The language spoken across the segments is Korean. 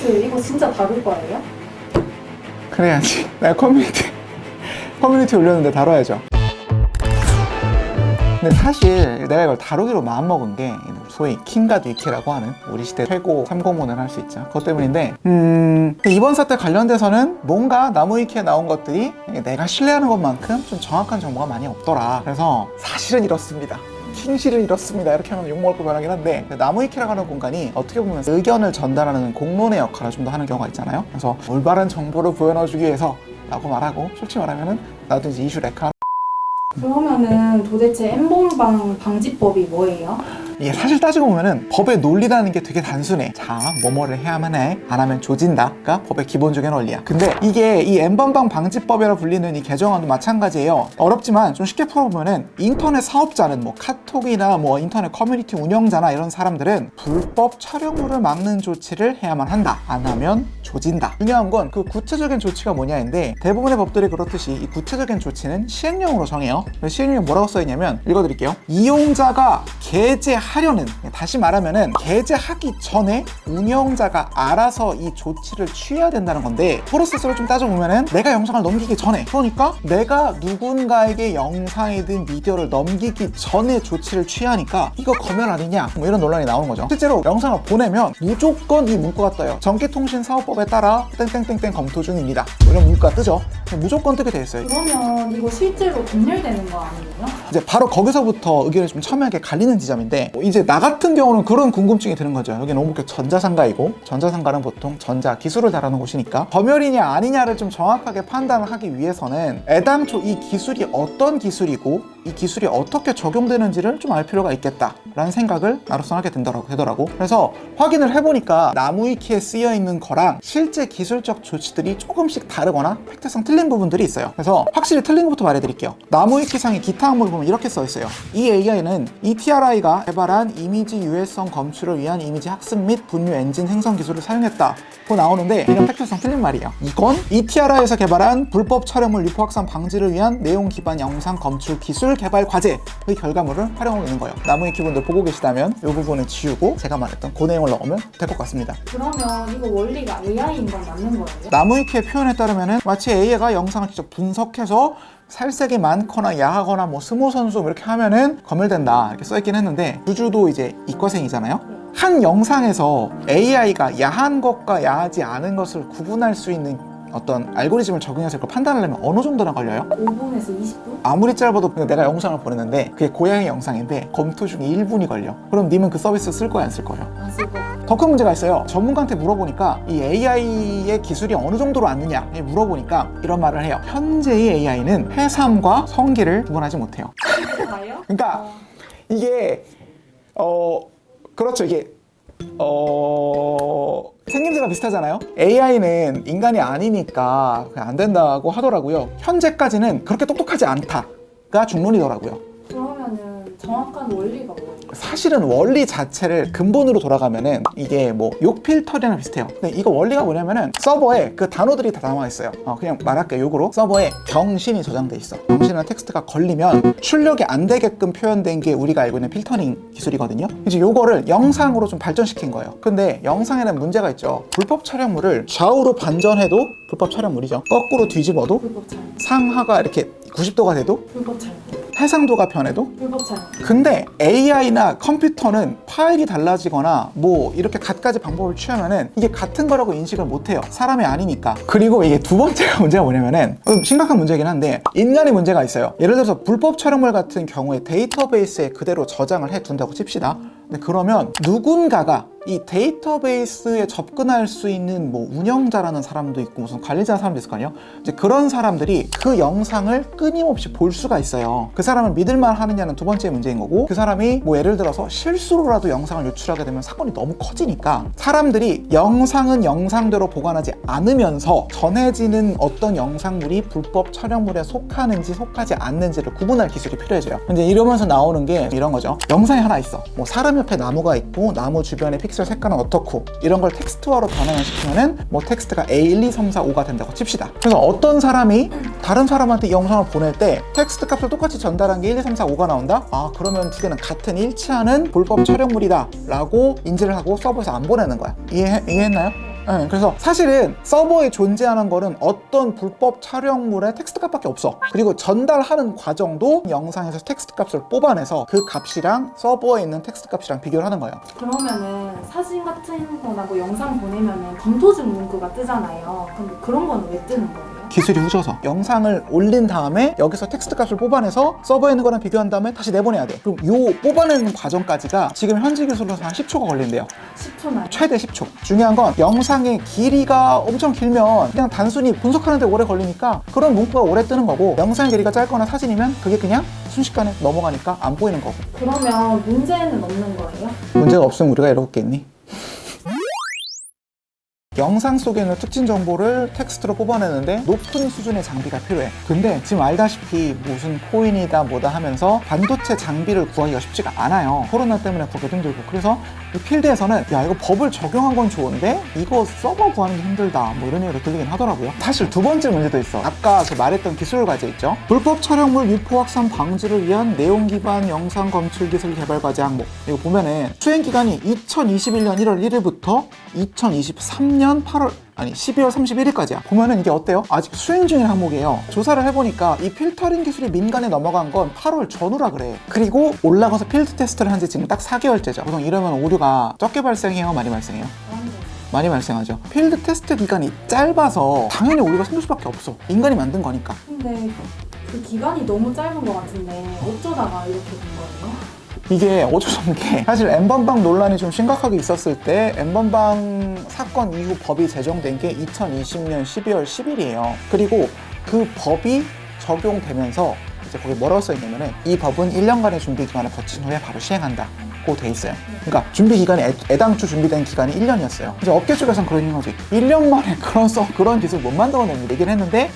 서비스 이거 진짜 다룰 거예요? 그래야지. 내가 커뮤니티 올렸는데 다뤄야죠. 근데 사실 내가 이걸 다루기로 마음먹은 게 소위 킹갓 위키라고 하는 우리 시대 최고 참고문을 할 수 있죠. 그것 때문인데 이번 사태 관련돼서는 뭔가 나무 위키에 나온 것들이 내가 신뢰하는 것만큼 좀 정확한 정보가 많이 없더라. 그래서 사실은 이렇습니다. 킹실은 이렇습니다. 이렇게 하면 욕먹을 거 변하긴 한데 나무 위키라고 하는 공간이 어떻게 보면 의견을 전달하는 공론의 역할을 좀 더 하는 경우가 있잖아요. 그래서 올바른 정보를 보여주기 위해서 라고 말하고 솔직히 말하면은 나도 이제 이슈 레카 그러면은 도대체 N번방 방지법이 뭐예요? 이게 사실 따지고 보면은 법의 논리라는 게 되게 단순해. 자, 뭐뭐를 해야만 해. 안 하면 조진다가 법의 기본적인 원리야. 근데 이게 이 N번방 방지법이라 불리는 이 개정안도 마찬가지예요. 어렵지만 좀 쉽게 풀어보면은 인터넷 사업자는 뭐 카톡이나 뭐 인터넷 커뮤니티 운영자나 이런 사람들은 불법 촬영물을 막는 조치를 해야만 한다. 안 하면 조진다. 중요한 건 그 구체적인 조치가 뭐냐인데 대부분의 법들이 그렇듯이 이 구체적인 조치는 시행령으로 정해요. 시행령에 뭐라고 써있냐면 읽어드릴게요. 이용자가 게재하려는, 다시 말하면은 게재하기 전에 운영자가 알아서 이 조치를 취해야 된다는 건데 프로세스를 좀 따져보면은 내가 영상을 넘기기 전에, 그러니까 내가 누군가에게 영상이든 미디어를 넘기기 전에 조치를 취하니까 이거 검열 아니냐 뭐 이런 논란이 나오는 거죠. 실제로 영상을 보내면 무조건 이 문구가 떠요. 전기통신사업법에 따라 땡땡땡땡 검토 중입니다. 이런 문구가 뜨죠. 무조건 뜨게 돼 있어요. 그러면 이거 실제로 검열되는 거 아니에요? 이제 바로 거기서부터 의견이 좀 첨예하게 갈리는 지점인데 이제 나 같은 경우는 그런 궁금증이 드는 거죠. 여기는 오목교 전자상가이고 전자상가는 보통 전자 기술을 다루는 곳이니까 검열이냐 아니냐를 좀 정확하게 판단을 하기 위해서는 애당초 이 기술이 어떤 기술이고 이 기술이 어떻게 적용되는지를 좀 알 필요가 있겠다라는 생각을 나로서 하게 되더라고. 그래서 확인을 해보니까 나무위키에 쓰여있는 거랑 실제 기술적 조치들이 조금씩 다르거나 팩트상 틀린 부분들이 있어요. 그래서 확실히 틀린 것부터 말해드릴게요. 나무위키상의 기타 항목을 보면 이렇게 써있어요. 이 AI는 ETRI가 개발한 이미지 유해성 검출을 위한 이미지 학습 및 분류 엔진 생성 기술을 사용했다 고 나오는데 이건 팩트상 틀린 말이에요. 이건 ETRI에서 개발한 불법 촬영물 유포 확산 방지를 위한 내용 기반 영상 검출 기술 개발 과제의 결과물을 활용하고 있는 거예요. 나무위키 분들 보고 계시다면 이 부분은 지우고 제가 말했던 그 내용을 넣으면 될 것 같습니다. 그러면 이거 원리가 AI인 건 맞는 거예요? 나무위키의 표현에 따르면은 마치 AI가 영상을 직접 분석해서 살색이 많거나 야하거나 뭐 스모선수 이렇게 하면은 검열된다 이렇게 써있긴 했는데 주주도 이제 이과생이잖아요. 한 영상에서 AI가 야한 것과 야하지 않은 것을 구분할 수 있는 어떤 알고리즘을 적용해서 그걸 판단하려면 어느 정도나 걸려요? 5분에서 20분? 아무리 짧아도 내가 영상을 보냈는데 그게 고양이 영상인데 검토 중에 1분이 걸려. 그럼 님은 그 서비스 쓸 거야 안 쓸 거예요? 안 쓸 거. 더 큰 문제가 있어요. 전문가한테 물어보니까 이 AI의 기술이 어느 정도로 왔느냐 물어보니까 이런 말을 해요. 현재의 AI는 해삼과 성기를 구분하지 못해요. 나요? 그러니까 이게 그렇죠. 이게 생김새가 비슷하잖아요. AI는 인간이 아니니까 그냥 안 된다고 하더라고요. 현재까지는 그렇게 똑똑하지 않다가 중론이더라고요. 그러면은 정확한 원리가 뭐예요? 사실은 원리 자체를 근본으로 돌아가면은 이게 뭐 욕 필터링이랑 비슷해요. 근데 이거 원리가 뭐냐면은 서버에 그 단어들이 다 남아 있어요. 그냥 말할게요. 욕으로 서버에 경신이 저장돼 있어. 경신이나 텍스트가 걸리면 출력이 안 되게끔 표현된 게 우리가 알고 있는 필터링 기술이거든요. 이제 요거를 영상으로 좀 발전시킨 거예요. 근데 영상에는 문제가 있죠. 불법 촬영물을 좌우로 반전해도 불법 촬영물이죠. 거꾸로 뒤집어도 불법 촬영. 상하가 이렇게 90도가 돼도 불법 촬영. 해상도가 변해도 불법 촬영. 근데 AI나 컴퓨터는 파일이 달라지거나 뭐 이렇게 갖가지 방법을 취하면은 이게 같은 거라고 인식을 못해요. 사람이 아니니까. 그리고 이게 두 번째가 문제가 뭐냐면은 심각한 문제긴 한데 인간의 문제가 있어요. 예를 들어서 불법 촬영물 같은 경우에 데이터베이스에 그대로 저장을 해둔다고 칩시다. 근데 그러면 누군가가 이 데이터베이스에 접근할 수 있는 뭐 운영자라는 사람도 있고 무슨 관리자라는 사람도 있을 거 아니에요? 이제 그런 사람들이 그 영상을 끊임없이 볼 수가 있어요. 그 사람을 믿을만 하느냐는 두 번째 문제인 거고 그 사람이 뭐 예를 들어서 실수로라도 영상을 유출하게 되면 사건이 너무 커지니까 사람들이 영상은 영상대로 보관하지 않으면서 전해지는 어떤 영상물이 불법 촬영물에 속하는지 속하지 않는지를 구분할 기술이 필요해져요. 이제 이러면서 나오는 게 이런 거죠. 영상이 하나 있어. 뭐 사람 옆에 나무가 있고 나무 주변에 픽셀 색깔은 어떻고 이런 걸 텍스트화로 변환을 시키면은 뭐 텍스트가 A1, 2, 3, 4, 5가 된다고 칩시다. 그래서 어떤 사람이 다른 사람한테 이 영상을 보낼 때 텍스트 값을 똑같이 전달한 게 1, 2, 3, 4, 5가 나온다? 그러면 두 개는 같은 일치하는 불법 촬영물이다 라고 인지를 하고 서버에서 안 보내는 거야. 이해했나요? 네, 그래서 사실은 서버에 존재하는 거는 어떤 불법 촬영물의 텍스트 값밖에 없어. 그리고 전달하는 과정도 영상에서 텍스트 값을 뽑아내서 그 값이랑 서버에 있는 텍스트 값이랑 비교를 하는 거예요. 그러면은 사진 같은 거나 뭐 영상 보내면은 검토중 문구가 뜨잖아요. 근데 그런 거는 왜 뜨는 거예요? 기술이 후져서 영상을 올린 다음에 여기서 텍스트 값을 뽑아내서 서버에 있는 거랑 비교한 다음에 다시 내보내야 돼. 그럼 요 뽑아내는 과정까지가 지금 현지 기술로서 한 10초가 걸린대요. 10초나요? 최대 10초. 중요한 건 영상의 길이가 엄청 길면 그냥 단순히 분석하는 데 오래 걸리니까 그런 문구가 오래 뜨는 거고, 영상의 길이가 짧거나 사진이면 그게 그냥 순식간에 넘어가니까 안 보이는 거고. 그러면 문제는 없는 거예요? 문제가 없으면 우리가 이러겠니? 영상 속에 있는 특징 정보를 텍스트로 뽑아내는데 높은 수준의 장비가 필요해. 근데 지금 알다시피 무슨 코인이다 뭐다 하면서 반도체 장비를 구하기가 쉽지가 않아요. 코로나 때문에 구하기도 힘들고. 그래서 이 필드에서는 야, 이거 법을 적용한 건 좋은데 이거 서버 구하는 게 힘들다, 뭐 이런 얘기가 들리긴 하더라고요. 사실 두 번째 문제도 있어. 아까 그 말했던 기술 과제 있죠. 불법 촬영물 유포 확산 방지를 위한 내용 기반 영상 검출 기술 개발 과제 항목. 이거 보면은 수행 기간이 2021년 1월 1일부터 2023년 12월 31일까지야. 보면은 이게 어때요? 아직 수행 중인 항목이에요. 조사를 해보니까 이 필터링 기술이 민간에 넘어간 건 8월 전후라 그래. 그리고 올라가서 필드 테스트를 한 지 지금 딱 4개월째죠. 보통 이러면 오류가 적게 발생해요? 많이 발생해요? 많이 발생하죠. 필드 테스트 기간이 짧아서 당연히 오류가 생길 수밖에 없어. 인간이 만든 거니까. 근데 그 기간이 너무 짧은 것 같은데 어쩌다가 이렇게 된 거예요? 이게 어쩔 수 없는 게, 사실 N번방 논란이 좀 심각하게 있었을 때 N번방 사건 이후 법이 제정된 게 2020년 12월 10일이에요. 그리고 그 법이 적용되면서 이제 거기 뭐라고 써있냐면은 이 법은 1년간의 준비 기간을 거친 후에 바로 시행한다고 돼 있어요. 그러니까 준비 기간이 애당초 준비된 기간이 1년이었어요. 이제 업계 쪽에서는 그런 거지. 1년 만에 그런 기술 못 만들어내는 얘기를 했는데,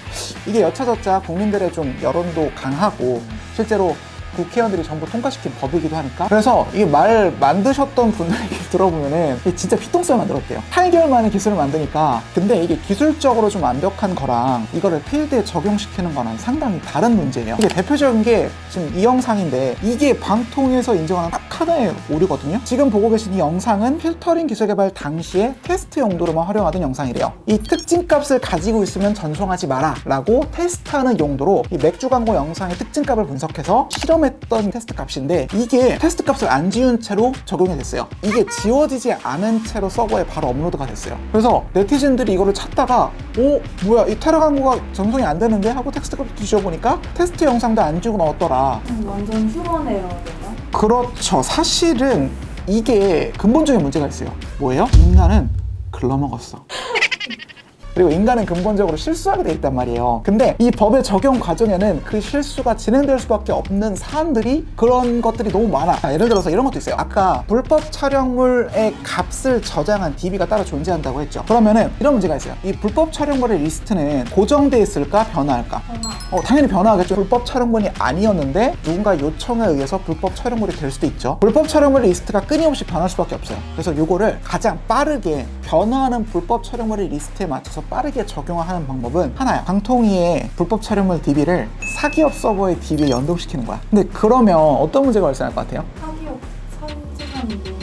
이게 여차저차 국민들의 좀 여론도 강하고 실제로 국회의원들이 전부 통과시킨 법이기도 하니까, 그래서 이 말 만드셨던 분들 얘기 들어보면은 진짜 피똥싸게 만들었대요. 8개월 만에 기술을 만드니까. 근데 이게 기술적으로 좀 완벽한 거랑 이거를 필드에 적용시키는 거는 상당히 다른 문제예요. 이게 대표적인 게 지금 이 영상인데, 이게 방통위에서 인정하는 딱 하나의 오류거든요. 지금 보고 계신 이 영상은 필터링 기술 개발 당시에 테스트 용도로만 활용하던 영상이래요. 이 특징 값을 가지고 있으면 전송하지 마라 라고 테스트하는 용도로 이 맥주 광고 영상의 특징 값을 분석해서 실험했던 테스트 값인데, 이게 테스트 값을 안 지운 채로 적용이 됐어요. 이게 지워지지 않은 채로 서버에 바로 업로드가 됐어요. 그래서 네티즌들이 이거를 찾다가 뭐야, 이 테러 광고가 전송이 안 되는데 하고 텍스트 값을 뒤져보니까 테스트 영상도 안 지우고 넣었더라. 완전 휴먼 에러네요. 그렇죠. 사실은 이게 근본적인 문제가 있어요. 뭐예요? 인간은 글러먹었어. 그리고 인간은 근본적으로 실수하게 돼 있단 말이에요. 근데 이 법의 적용 과정에는 그 실수가 진행될 수밖에 없는 사안들이, 그런 것들이 너무 많아. 예를 들어서 이런 것도 있어요. 아까 불법 촬영물의 값을 저장한 DB가 따로 존재한다고 했죠. 그러면은 이런 문제가 있어요. 이 불법 촬영물의 리스트는 고정돼 있을까, 변화할까? 당연히 변화하겠죠. 불법 촬영물이 아니었는데 누군가 요청에 의해서 불법 촬영물이 될 수도 있죠. 불법 촬영물 리스트가 끊임없이 변할 수밖에 없어요. 그래서 이거를 가장 빠르게 변화하는 불법 촬영물의 리스트에 맞춰서 빠르게 적용하는 방법은 하나야. 방통위의 불법 촬영물 DB를 사기업 서버의 DB에 연동시키는 거야. 근데 그러면 어떤 문제가 발생할 것 같아요? 사기업 사기사님들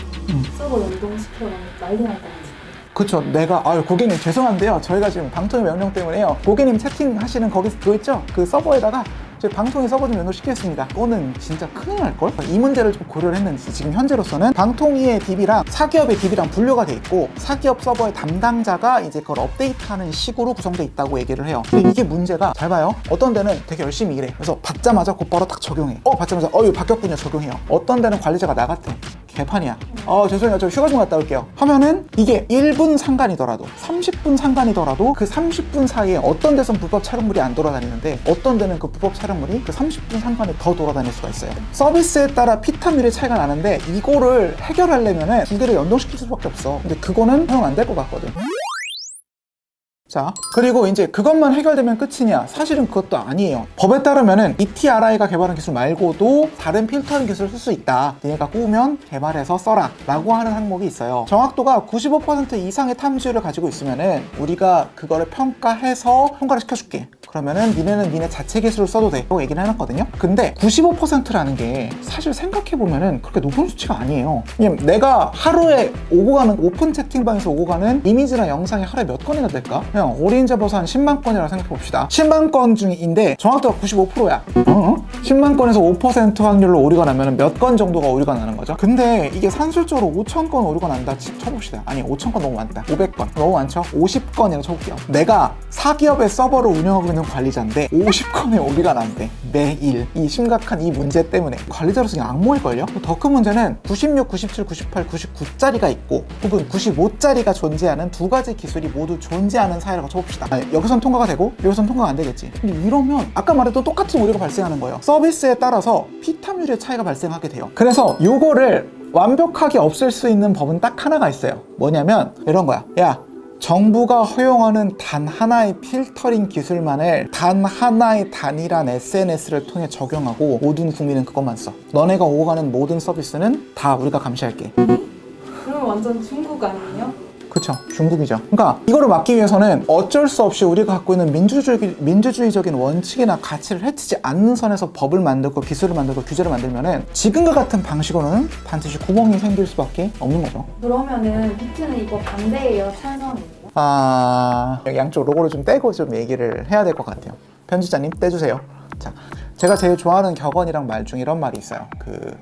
서버 연동시켜가지고 난리 날 것 같아요. 그쵸. 내가 고객님 죄송한데요, 저희가 지금 방통위 명령 때문에요, 고객님 채팅하시는 거기 그거 있죠? 그 서버에다가 저희 방통위 서버 좀 연동시키겠습니다. 그거는 진짜 큰일 날걸? 이 문제를 좀 고려를 했는지 지금 현재로서는 방통위의 DB랑 사기업의 DB랑 분류가 돼 있고, 사기업 서버의 담당자가 이제 그걸 업데이트하는 식으로 구성돼 있다고 얘기를 해요. 근데 이게 문제가, 잘 봐요. 어떤 데는 되게 열심히 일해. 그래서 받자마자 곧바로 딱 적용해. 받자마자 이거 바뀌었군요, 적용해요. 어떤 데는 관리자가 나갔대. 개판이야. 죄송해요, 저 휴가 좀 갔다 올게요 하면은 이게 1분 상관이더라도 30분 상관이더라도 그 30분 사이에 어떤 데선 불법 촬영물이 안 돌아다니는데 어떤 데는 그 불법 촬영물이 그 30분 상관에 더 돌아다닐 수가 있어요. 서비스에 따라 피타율의 차이가 나는데 이거를 해결하려면은 두 개를 연동시킬 수밖에 없어. 근데 그거는 사용 안 될 것 같거든. 자, 그리고 이제 그것만 해결되면 끝이냐? 사실은 그것도 아니에요. 법에 따르면은 ETRI가 개발한 기술 말고도 다른 필터링 기술을 쓸 수 있다. 니네가 꾸우면 개발해서 써라 라고 하는 항목이 있어요. 정확도가 95% 이상의 탐지율을 가지고 있으면은 우리가 그거를 평가해서 통과를 시켜줄게. 그러면은 니네는 니네 자체 기술을 써도 돼 라고 얘기를 해놨거든요. 근데 95%라는 게 사실 생각해보면은 그렇게 높은 수치가 아니에요. 왜냐면 내가 하루에 오고 가는 오픈 채팅방에서 오고 가는 이미지나 영상이 하루에 몇 건이나 될까? 그냥 어린 잡아서 한 10만 건이라고 생각해봅시다. 10만 건 중인데 정확도가 95%야. 10만 건에서 5% 확률로 오류가 나면 몇 건 정도가 오류가 나는 거죠. 근데 이게 산술적으로 5천 건 오류가 난다 쳐봅시다. 아니 5천 건 너무 많다. 500건 너무 많죠? 50건이라고 쳐볼게요. 내가 사기업의 서버를 운영하고 있는 관리자인데 50건의 오류가 난대 매일. 이 심각한 이 문제 때문에 관리자로서 그냥 악몽일걸요? 더 큰 문제는 96, 97, 98, 99짜리가 있고 혹은 95짜리가 존재하는 두 가지 기술이 모두 존재하는 사회라고 쳐봅시다. 아니, 여기선 통과가 되고 여기선 통과가 안 되겠지. 근데 이러면 아까 말했던 똑같은 오류가 발생하는 거예요. 서비스에 따라서 피탐률의 차이가 발생하게 돼요. 그래서 요거를 완벽하게 없앨 수 있는 법은 딱 하나가 있어요. 뭐냐면 이런 거야. 야, 정부가 허용하는 단 하나의 필터링 기술만을 단 하나의 단일한 SNS를 통해 적용하고 모든 국민은 그것만 써. 너네가 오고 가는 모든 서비스는 다 우리가 감시할게. 그럼 완전 중국 아니에요? 그쵸, 중국이죠. 그러니까 이거를 막기 위해서는 어쩔 수 없이 우리가 갖고 있는 민주주의적인 원칙이나 가치를 해치지 않는 선에서 법을 만들고 기술을 만들고 규제를 만들면은 지금과 같은 방식으로는 반드시 구멍이 생길 수밖에 없는 거죠. 그러면은 비트는 이거 반대예요? 찬성이에요? 여기 양쪽 로고를 좀 떼고 좀 얘기를 해야 될 것 같아요. 편집자님 떼주세요. 자, 제가 제일 좋아하는 격언이랑 말 중에 이런 말이 있어요.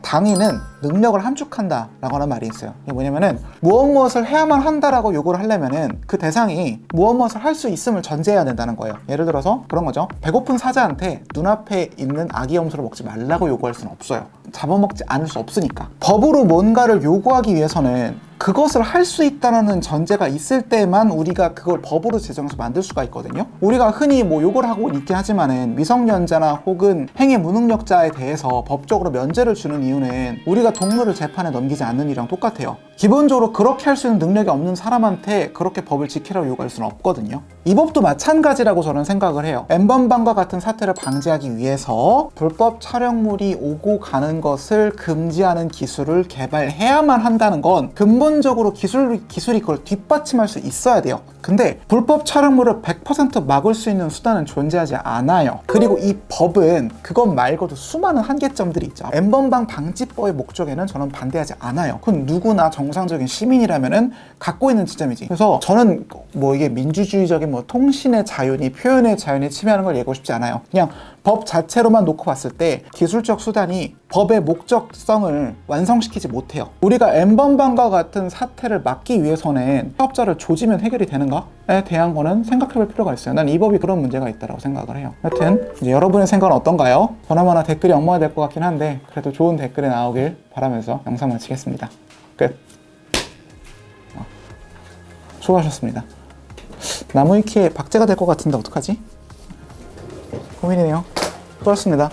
당위는 능력을 함축한다 라고 하는 말이 있어요. 이게 뭐냐면은 무엇을 해야만 한다라고 요구를 하려면은 그 대상이 무엇을 할 수 있음을 전제해야 된다는 거예요. 예를 들어서 그런 거죠. 배고픈 사자한테 눈앞에 있는 아기 염소를 먹지 말라고 요구할 수는 없어요. 잡아먹지 않을 수 없으니까. 법으로 뭔가를 요구하기 위해서는 그것을 할 수 있다는 전제가 있을 때만 우리가 그걸 법으로 제정해서 만들 수가 있거든요. 우리가 흔히 뭐 욕을 하고 있긴 하지만은 미성년자나 혹은 행위 무능력자에 대해서 법적으로 면제를 주는 이유는 우리가 동물을 재판에 넘기지 않는 일이랑 똑같아요. 기본적으로 그렇게 할 수 있는 능력이 없는 사람한테 그렇게 법을 지키라고 요구할 수는 없거든요. 이 법도 마찬가지라고 저는 생각을 해요. N번방과 같은 사태를 방지하기 위해서 불법 촬영물이 오고 가는 것을 금지하는 기술을 개발해야만 한다는 건 근본적으로 기술이 그걸 뒷받침할 수 있어야 돼요. 근데 불법 촬영물을 100% 막을 수 있는 수단은 존재하지 않아요. 그리고 이 법은 그것 말고도 수많은 한계점들이 있죠. N번방 방지법의 목적에는 저는 반대하지 않아요. 그건 누구나 정상적인 시민이라면은 갖고 있는 지점이지. 그래서 저는 뭐 이게 민주주의적인 뭐 통신의 자유니 표현의 자유니 침해하는 걸 얘기하고 싶지 않아요. 그냥 법 자체로만 놓고 봤을 때 기술적 수단이 법의 목적성을 완성시키지 못해요. 우리가 N번방과 같은 사태를 막기 위해서는 사업자를 조지면 해결이 되는가에 대한 거는 생각해 볼 필요가 있어요. 난 이 법이 그런 문제가 있다고 생각을 해요. 하여튼 이제 여러분의 생각은 어떤가요? 보나마나 댓글이 엉망이 될 것 같긴 한데 그래도 좋은 댓글이 나오길 바라면서 영상 마치겠습니다. 끝. 수고하셨습니다. 나무위키에 박제가 될 것 같은데 어떡하지? 고민이네요. 수고하셨습니다.